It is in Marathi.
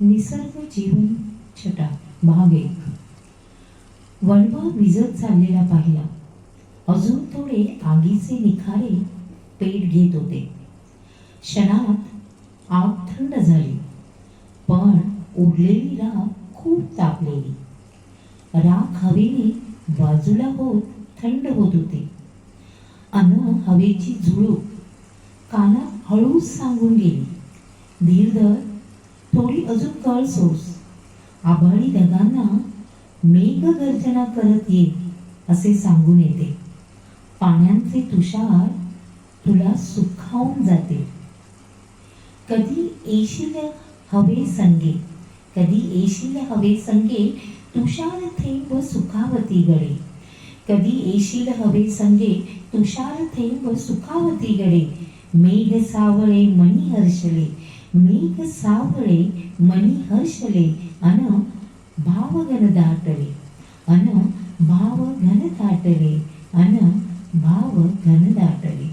निसर्ग जीवन छटा भाग 1. वणवा विजत चाललेला पाहिला. अजून थोडे आगीचे निखारे पेट घेत होते. क्षणात आग थंड झाली, पण उरलेली राख खूप तापलेली. राख हवेने बाजूला होत थंड होत होती. अन हवेची झुळूक कानात हळूच सांगून गेली, धीर धर, थोडी अजून कळ सोस. आभाळी ढगांना मेघ गर्जना करत ये असे सांगून येते. पाण्याचे तुषार तुला सुखावून जाते. कधी येशील हवे संगे, कधी येशील हवे संगे, तुषार थेंब सुखावती गडे. कधी येशील हवे संगे, तुषार थेंब सुखावती गडे. मेघ सावळे मनी हर्षले, मेघ सावळे मनी हर्षले, अन भावगन दाटले, अन भावगन दाटले, अन भावगन दाटले.